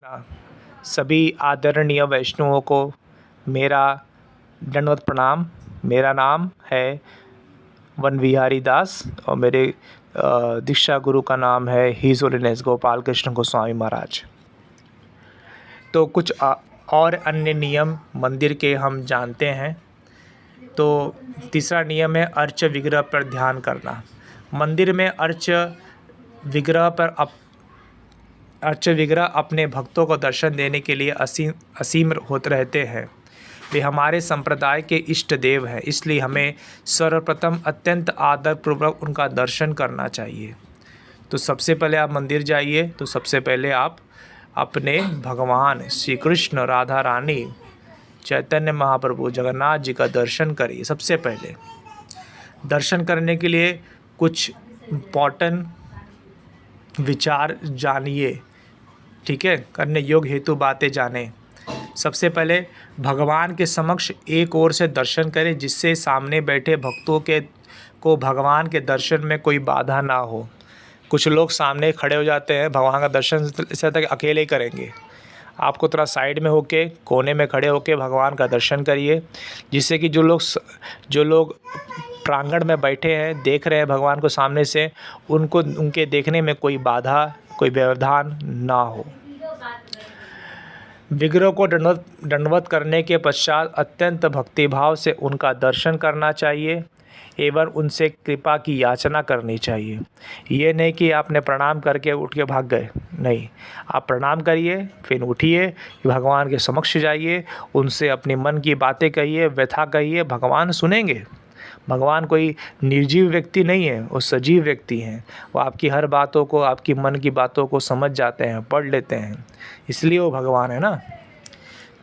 सभी आदरणीय वैष्णवों को मेरा दंडवत प्रणाम। मेरा नाम है वन विहारी दास और मेरे दीक्षा गुरु का नाम है हिज होलीनेस गोपाल कृष्ण गोस्वामी महाराज। तो कुछ और अन्य नियम मंदिर के हम जानते हैं। तो तीसरा नियम है अर्च विग्रह पर ध्यान करना। मंदिर में अर्च विग्रह अपने भक्तों को दर्शन देने के लिए असीम होते रहते हैं। वे हमारे संप्रदाय के इष्ट देव हैं, इसलिए हमें सर्वप्रथम अत्यंत आदरपूर्वक उनका दर्शन करना चाहिए। तो सबसे पहले आप मंदिर जाइए तो सबसे पहले आप अपने भगवान श्री कृष्ण, राधा रानी, चैतन्य महाप्रभु, जगन्नाथ जी का दर्शन करिए। सबसे पहले दर्शन करने के लिए कुछ इम्पॉर्टेंट विचार जानिए, ठीक है, करने योग्य हेतु बातें जानें। सबसे पहले भगवान के समक्ष एक ओर से दर्शन करें, जिससे सामने बैठे भक्तों को भगवान के दर्शन में कोई बाधा ना हो। कुछ लोग सामने खड़े हो जाते हैं, भगवान का दर्शन इस तरह अकेले ही करेंगे। आपको थोड़ा साइड में होके, कोने में खड़े होके भगवान का दर्शन करिए, जिससे कि जो लोग प्रांगण में बैठे हैं, देख रहे हैं भगवान को सामने से, उनके देखने में कोई बाधा, कोई व्यवधान ना हो। विग्रह को दंडवत करने के पश्चात अत्यंत भक्तिभाव से उनका दर्शन करना चाहिए एवं उनसे कृपा की याचना करनी चाहिए। ये नहीं कि आपने प्रणाम करके उठ के भाग गए, नहीं, आप प्रणाम करिए, फिर उठिए, भगवान के समक्ष जाइए, उनसे अपने मन की बातें कहिए, व्यथा कहिए, भगवान सुनेंगे। भगवान कोई निर्जीव व्यक्ति नहीं है, वो सजीव व्यक्ति हैं। वो आपकी हर बातों को, आपकी मन की बातों को समझ जाते हैं, पढ़ लेते हैं, इसलिए वो भगवान है ना।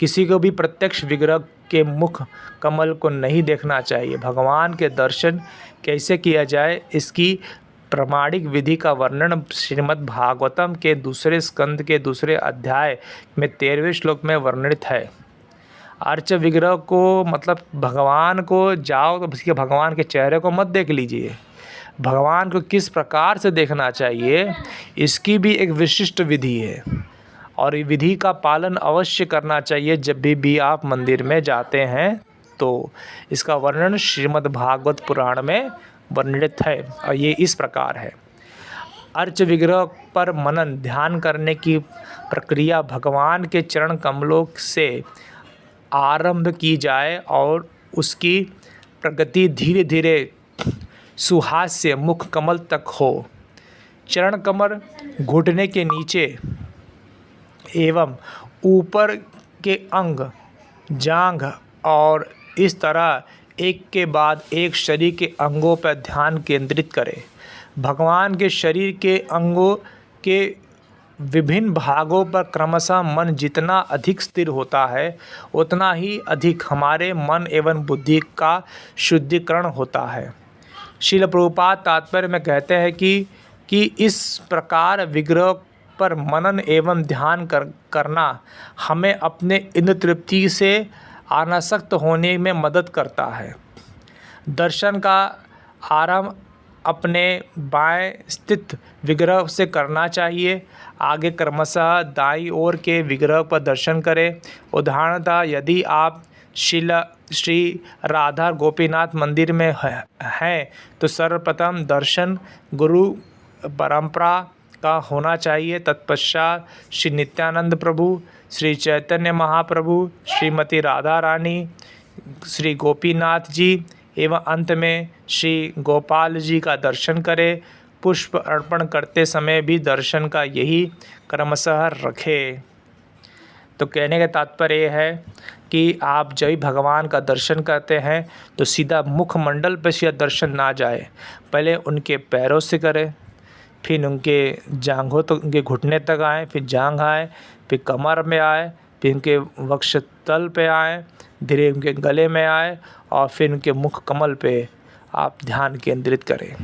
किसी को भी प्रत्यक्ष विग्रह के मुख कमल को नहीं देखना चाहिए। भगवान के दर्शन कैसे किया जाए, इसकी प्रामाणिक विधि का वर्णन श्रीमद् भागवतम के दूसरे स्कंद के दूसरे अध्याय में 13वें श्लोक में वर्णित है। अर्च विग्रह को मतलब भगवान को जाओ तो भगवान के चेहरे को मत देख लीजिए। भगवान को किस प्रकार से देखना चाहिए, इसकी भी एक विशिष्ट विधि है और ये विधि का पालन अवश्य करना चाहिए जब भी आप मंदिर में जाते हैं। तो इसका वर्णन श्रीमद् भागवत पुराण में वर्णित है और ये इस प्रकार है। अर्च विग्रह पर मनन ध्यान करने की प्रक्रिया भगवान के चरण कमलों से आरंभ की जाए और उसकी प्रगति धीरे धीरे सुहास्य मुख कमल तक हो। चरण कमल घुटने के नीचे एवं ऊपर के अंग, जांघ और इस तरह एक के बाद एक शरीर के अंगों पर ध्यान केंद्रित करें। भगवान के शरीर के अंगों के विभिन्न भागों पर क्रमशः मन जितना अधिक स्थिर होता है, उतना ही अधिक हमारे मन एवं बुद्धि का शुद्धिकरण होता है। श्रील प्रभुपाद तात्पर्य में कहते हैं कि इस प्रकार विग्रह पर मनन एवं ध्यान करना हमें अपने इंद्र तृप्ति से अनासक्त होने में मदद करता है। दर्शन का आरंभ अपने बाएं स्थित विग्रह से करना चाहिए। आगे क्रमशः दाईं ओर के विग्रह पर दर्शन करें। उदाहरणतः यदि आप श्री राधा गोपीनाथ मंदिर में हैं तो सर्वप्रथम दर्शन गुरु परंपरा का होना चाहिए। तत्पश्चात श्री नित्यानंद प्रभु, श्री चैतन्य महाप्रभु, श्रीमती राधा रानी, श्री गोपीनाथ जी एवं अंत में श्री गोपाल जी का दर्शन करें। पुष्प अर्पण करते समय भी दर्शन का यही क्रमशः रखें। तो कहने का तात्पर्य है कि आप जब भगवान का दर्शन करते हैं तो सीधा मुखमंडल पर सीधा दर्शन ना जाए, पहले उनके पैरों से करें, फिर उनके जांघों तक, उनके घुटने तक आए, फिर जांघ आए, फिर कमर में आए, फिर उनके वक्षस्थल पे आए, धीरे उनके गले में आए और फिर उनके मुख कमल पे आप ध्यान केंद्रित करें।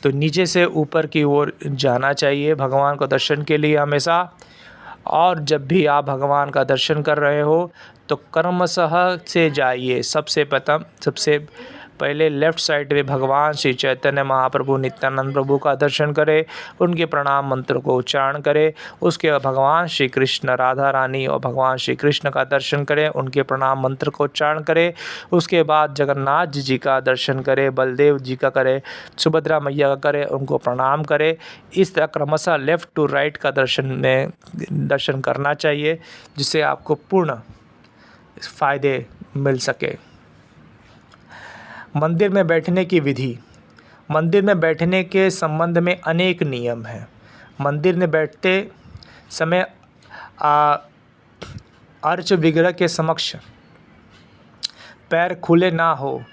तो नीचे से ऊपर की ओर जाना चाहिए भगवान को दर्शन के लिए हमेशा। और जब भी आप भगवान का दर्शन कर रहे हो तो क्रमशः से जाइए। सबसे पहले लेफ़्ट साइड में भगवान श्री चैतन्य महाप्रभु नित्यानंद प्रभु का दर्शन करें, उनके प्रणाम मंत्र को उच्चारण करें। उसके बाद भगवान श्री कृष्ण, राधा रानी और भगवान श्री कृष्ण का दर्शन करें, उनके प्रणाम मंत्र को उच्चारण करें। उसके बाद जगन्नाथ जी का दर्शन करें, बलदेव जी का करें, सुभद्रा मैया का करें, उनको प्रणाम करें। इस तरह क्रमशः लेफ़्ट टू राइट का दर्शन करना चाहिए, जिससे आपको पूर्ण फ़ायदे मिल सके। मंदिर में बैठने की विधि। मंदिर में बैठने के संबंध में अनेक नियम हैं। मंदिर में बैठते समय अर्च विग्रह के समक्ष पैर खुले ना हो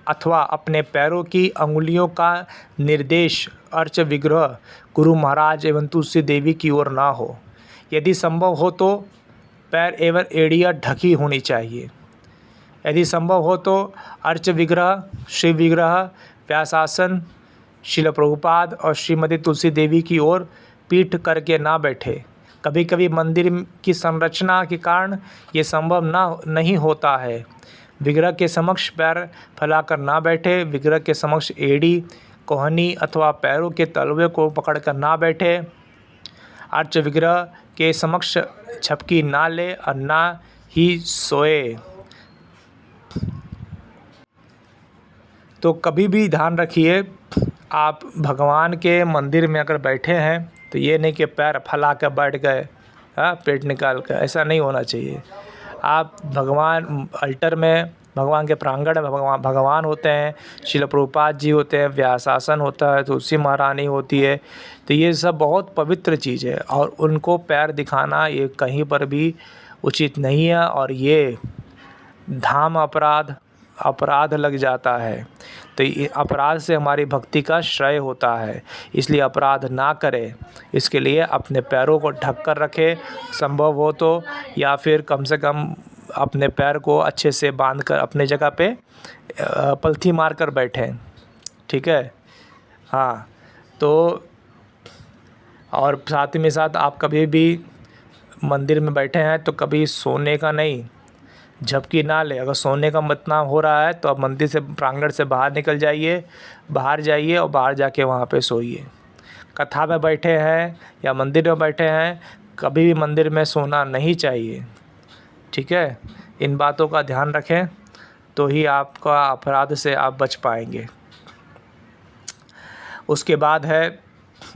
अथवा अपने पैरों की अंगुलियों का निर्देश अर्च विग्रह गुरु महाराज एवं तुलसी देवी की ओर ना हो। यदि संभव हो तो पैर एवं एड़ियाँ ढकी होनी चाहिए। यदि संभव हो तो अर्च विग्रह, शिव विग्रह, व्यासासन, शिल प्रभुपाद और श्रीमती तुलसी देवी की ओर पीठ करके ना बैठे। कभी कभी मंदिर की संरचना के कारण ये संभव नहीं होता है। विग्रह के समक्ष पैर फैलाकर ना बैठे। विग्रह के समक्ष एड़ी, कोहनी अथवा पैरों के तलवे को पकड़कर ना बैठे। अर्च विग्रह के समक्ष झपकी ना ले और ना ही सोए। तो कभी भी ध्यान रखिए, आप भगवान के मंदिर में अगर बैठे हैं तो ये नहीं कि पैर फैला कर बैठ गए, पेट निकाल कर, ऐसा नहीं होना चाहिए। आप भगवान अल्टर में, भगवान के प्रांगण में भगवान होते हैं, शिल प्रभुपाद जी होते हैं, व्यासासन होता है, तुलसी महारानी होती है। तो ये सब बहुत पवित्र चीज़ है और उनको पैर दिखाना ये कहीं पर भी उचित नहीं है और ये धाम अपराध लग जाता है। तो ये अपराध से हमारी भक्ति का श्रेय होता है, इसलिए अपराध ना करें। इसके लिए अपने पैरों को ढक कर रखें संभव हो तो, या फिर कम से कम अपने पैर को अच्छे से बांध कर अपने जगह पे पलथी मार कर बैठें। ठीक है, हाँ। तो और साथ ही में साथ आप कभी भी मंदिर में बैठे हैं तो कभी सोने का नहीं, झपकी ना ले। अगर सोने का मतलब हो रहा है तो आप मंदिर से, प्रांगण से बाहर निकल जाइए, बाहर जाइए और बाहर जाके वहाँ पे सोइए। कथा में बैठे हैं या मंदिर में बैठे हैं, कभी भी मंदिर में सोना नहीं चाहिए। ठीक है, इन बातों का ध्यान रखें तो ही आपका अपराध से आप बच पाएंगे। उसके बाद है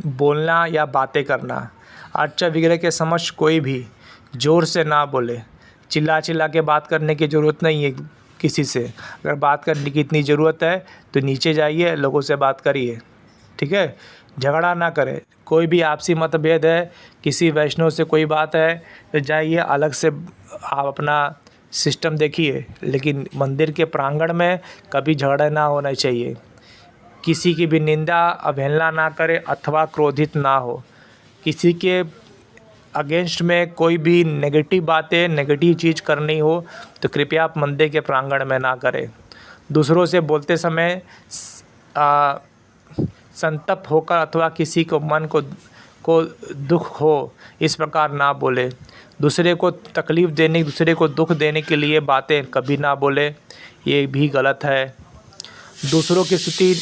बोलना या बातें करना। अर्च विग्रह के समक्ष कोई भी ज़ोर से ना बोले। चिल्ला के बात करने की ज़रूरत नहीं है किसी से। अगर बात करने की इतनी ज़रूरत है तो नीचे जाइए, लोगों से बात करिए। ठीक है, झगड़ा ना करें। कोई भी आपसी मतभेद है, किसी वैष्णव से कोई बात है तो जाइए, अलग से आप अपना सिस्टम देखिए, लेकिन मंदिर के प्रांगण में कभी झगड़ा ना होना चाहिए। किसी की भी निंदा अवहेलना ना करें अथवा क्रोधित ना हो। किसी के अगेंस्ट में कोई भी नेगेटिव बातें, नेगेटिव चीज़ करनी हो तो कृपया आप मंदिर के प्रांगण में ना करें। दूसरों से बोलते समय संतप्त होकर अथवा किसी को मन को दुख हो, इस प्रकार ना बोले। दूसरे को तकलीफ़ देने, दूसरे को दुख देने के लिए बातें कभी ना बोले, ये भी गलत है। दूसरों की स्तुति,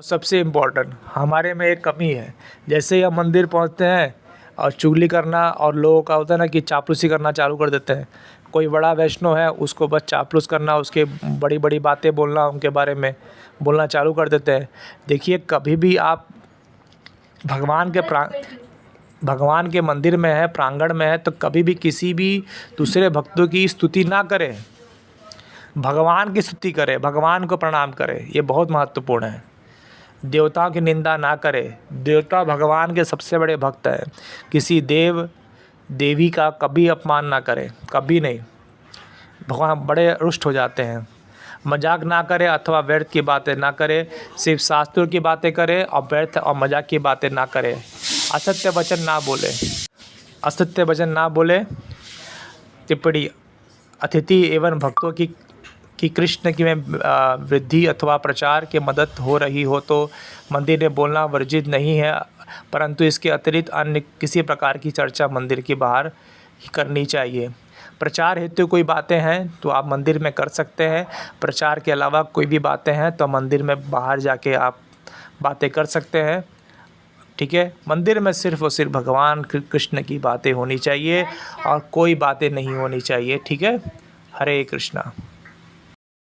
सबसे इम्पोर्टेंट हमारे में एक कमी है, जैसे ही हम मंदिर पहुंचते हैं और चुगली करना, और लोगों का होता है ना कि चापलूसी करना चालू कर देते हैं। कोई बड़ा वैष्णव है, उसको बस चापलूस करना, उसके बड़ी बड़ी बातें बोलना, उनके बारे में बोलना चालू कर देते हैं। देखिए, कभी भी आप भगवान के मंदिर में है, प्रांगण में है, तो कभी भी किसी भी दूसरे भक्तों की स्तुति ना करें। भगवान की स्तुति करें, भगवान को प्रणाम करें, ये बहुत महत्वपूर्ण है। देवताओं की निंदा ना करें। देवता भगवान के सबसे बड़े भक्त हैं। किसी देव देवी का कभी अपमान ना करें, कभी नहीं। भगवान बड़े रुष्ट हो जाते हैं। मजाक ना करें अथवा व्यर्थ की बातें ना करें। सिर्फ शास्त्रों की बातें करें और व्यर्थ और मजाक की बातें ना करें। असत्य वचन ना बोले। असत्य वचन ना बोले। टिप्पणी, अतिथि एवं भक्तों की कृष्ण की में वृद्धि अथवा प्रचार की मदद हो रही हो तो मंदिर में बोलना वर्जित नहीं है, परंतु इसके अतिरिक्त अन्य किसी प्रकार की चर्चा मंदिर के बाहर करनी चाहिए। प्रचार हेतु कोई बातें हैं तो आप मंदिर में कर सकते हैं। प्रचार के अलावा कोई भी बातें हैं तो मंदिर में बाहर जाके आप बातें कर सकते हैं। ठीक है, मंदिर में सिर्फ़ और सिर्फ भगवान कृष्ण की बातें होनी चाहिए और कोई बातें नहीं होनी चाहिए। ठीक है, हरे कृष्णा।